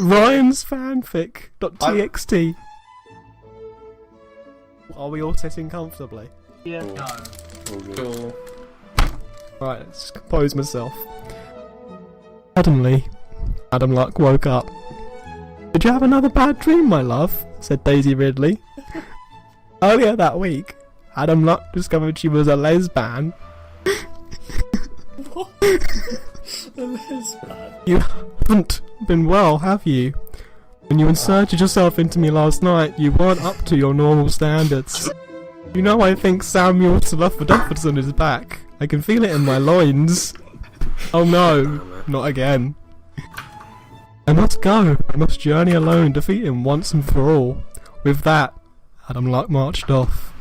Ryan's Fanfic.txt. Are we all sitting comfortably? Yeah. No. Cool. Right, let's compose myself. Suddenly, Adam Luck woke up. "Did you have another bad dream, my love?" said Daisy Ridley. Earlier that week, Adam Luck discovered she was a lesbian. What? A lesbian? You haven't been well, have you? When you inserted yourself into me last night, you weren't up to your normal standards. You know, I think Samuel Sluffordofferson is back. I can feel it in my loins. Oh no, not again. I must go. I must journey alone, defeat him once and for all. With that, Adam Luck marched off.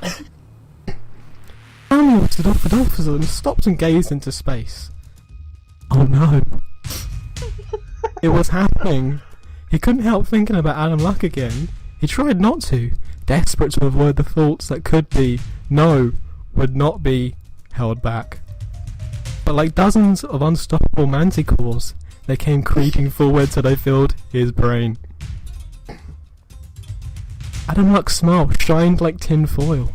Samuel Sluffordofferson stopped and gazed into space. Oh no. It was happening. He couldn't help thinking about Adam Luck again. He tried not to, desperate to avoid the thoughts that could be, no, would not be, held back. But like dozens of unstoppable manticores, they came creeping forward till they filled his brain. Adam Luck's smile shined like tin foil,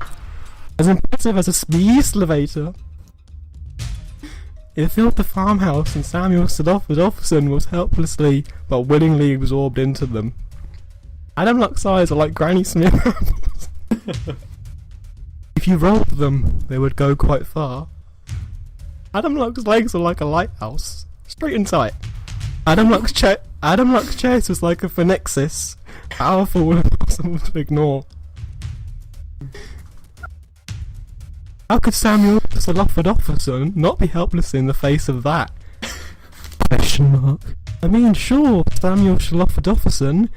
as impressive as a space elevator. It filled the farmhouse, and Samuel Sluffordofferson was helplessly but willingly absorbed into them. Adam Luck's eyes are like Granny Smith apples. If you rolled them, they would go quite far. Adam Luck's legs were like a lighthouse, straight and tight. Adam Luck's chest was like a phonexis, powerful and impossible to ignore. How could Samuel Sluffordofferson not be helpless in the face of that? Question mark. I mean, sure, Samuel Sluffordofferson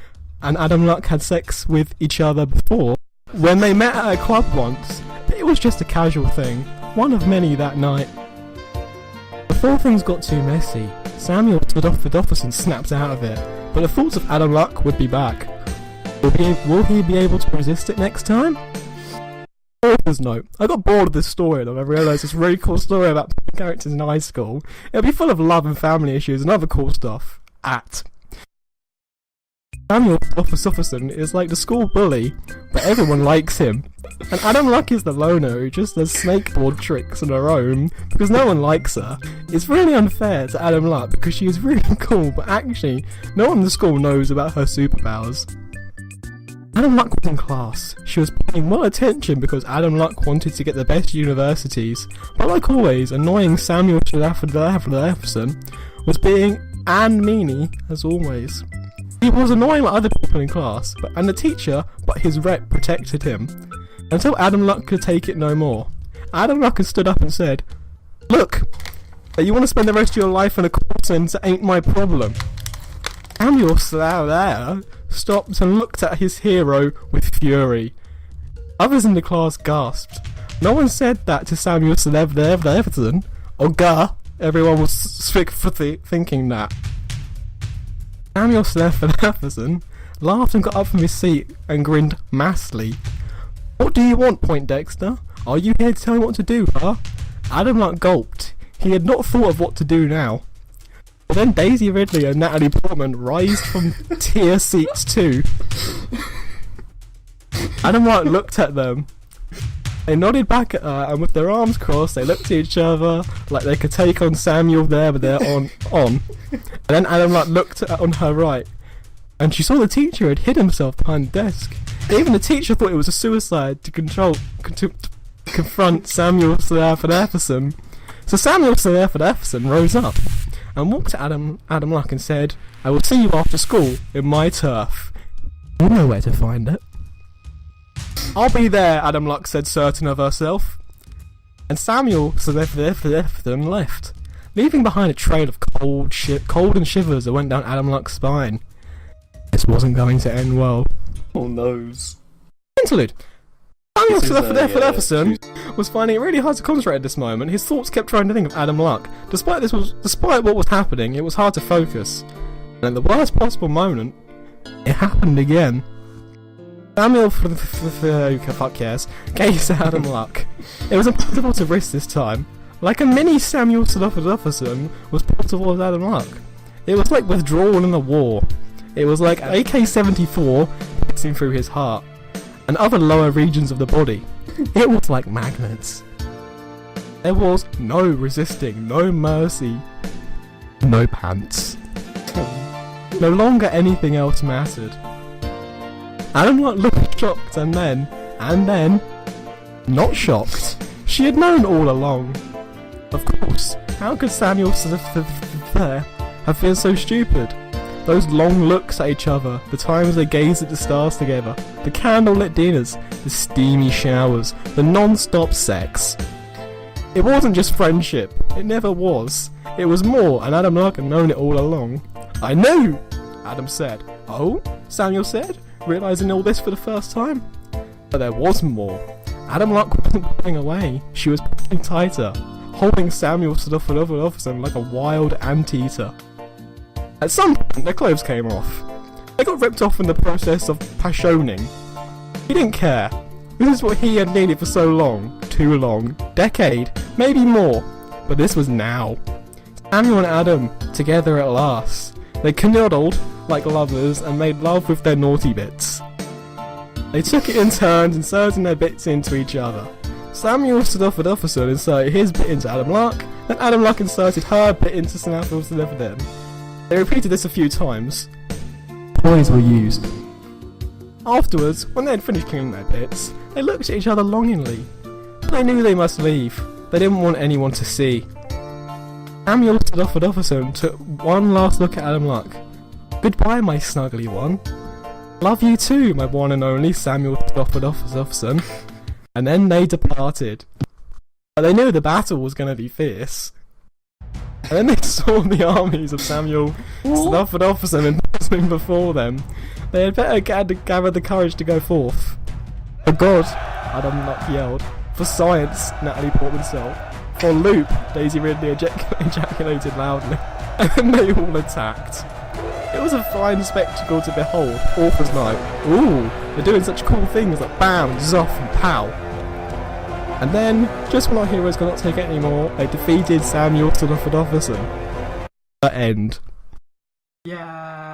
and Adam Luck had sex with each other before, when they met at a club once, but it was just a casual thing, one of many that night. Before things got too messy, Samuel Sluffordofferson snapped out of it, but the thoughts of Adam Luck would be back. Will he be able to resist it next time? Author's note: I got bored of this story and I realised this really cool story about characters in high school. It'll be full of love and family issues and other cool stuff. Samuel Sluffordofferson is like the school bully, but everyone likes him. And Adam Luck is the loner who just does snakeboard tricks on her own because no one likes her. It's really unfair to Adam Luck because she is really cool, but actually, no one in the school knows about her superpowers. Adam Luck was in class. She was paying more attention because Adam Luck wanted to get the best universities, but like always, annoying Samuel Sluffordofferson was being and meanie as always. He was annoying like other people in class, and the teacher, but his rep protected him. Until Adam Luck could take it no more. Adam Luck stood up and said, "Look, you want to spend the rest of your life in a call centre ain't my problem." Samuel stopped and looked at his hero with fury. Others in the class gasped. No one said that to Samuel Sluffordofferson, or Gah. Everyone was sick for thinking that. Samuel Sluffordofferson laughed and got up from his seat and grinned massively. "What do you want, Poindexter? Are you here to tell me what to do, huh?" Adam Luck gulped. He had not thought of what to do now. But then Daisy Ridley and Natalie Portman rised from tier seats too. Adam Luck looked at them. They nodded back at her, and with their arms crossed, they looked at each other like they could take on Samuel there. And then Adam Luck looked at on her right, and she saw the teacher had hid himself behind the desk. Even the teacher thought it was a suicide to confront Samuel Sluffordofferson. So Samuel Sluffordofferson rose up and walked to Adam Luck and said, "I will see you after school in my turf. You know where to find it." "I'll be there," Adam Luck said, certain of herself. And Samuel Sluffordofferson left, leaving behind a trail of cold and shivers that went down Adam Luck's spine. This wasn't going to end well. Oh noes. Interlude. Samuel Sluffordofferson was finding it really hard to concentrate at this moment. His thoughts kept trying to think of Adam Luck. Despite what was happening, it was hard to focus. And at the worst possible moment, it happened again. Samuel gazed at Adam Luck. It was impossible to risk this time. Like a mini Samuel Sluffordofferson was pulled towards Adam Luck. It was like withdrawal in a war. It was like AK-74 piercing through his heart and other lower regions of the body. It was like magnets. There was no resisting, no mercy, no pants. No longer anything else mattered. Adam looked shocked and then, not shocked. She had known all along. Of course, how could Samuel have been so stupid? Those long looks at each other, the times they gazed at the stars together, the candlelit dinners, the steamy showers, the non-stop sex. It wasn't just friendship, it never was. It was more, and Adam Luck had known it all along. I knew! Adam said. Oh? Samuel said, realising all this for the first time. But there was more. Adam Luck wasn't pulling away, she was pulling tighter, holding Samuel stood off and over him like a wild anteater. At some point, their clothes came off. They got ripped off in the process of passioning. He didn't care. This is what he had needed for so long. Too long. Decade. Maybe more. But this was now. Samuel and Adam, together at last. They canoodled like lovers and made love with their naughty bits. They took it in turns, inserting their bits into each other. Samuel stood off at Officer and inserted his bit into Adam Luck, then Adam Luck inserted her bit into Samuel to deliver them. They repeated this a few times. Toys were used. Afterwards, when they had finished cleaning their bits, they looked at each other longingly. They knew they must leave. They didn't want anyone to see. Samuel stood off at Officer and took one last look at Adam Luck. Goodbye, my snuggly one. Love you too, my one and only Samuel stood off at Officer. And then they departed. But they knew the battle was going to be fierce. And then they saw the armies of Samuel stood at Officer and passing before them. They had better gather the courage to go forth. For God, Adam Luck yelled. For science, Natalie Portman said. For loop, Daisy Ridley ejaculated loudly. And then they all attacked. It was a fine spectacle to behold. Author's night. Ooh, they're doing such cool things like bam, zoff and pow. And then, just when our heroes could not take it anymore, they defeated Samuel Stoddard Officer. The end. Yeah.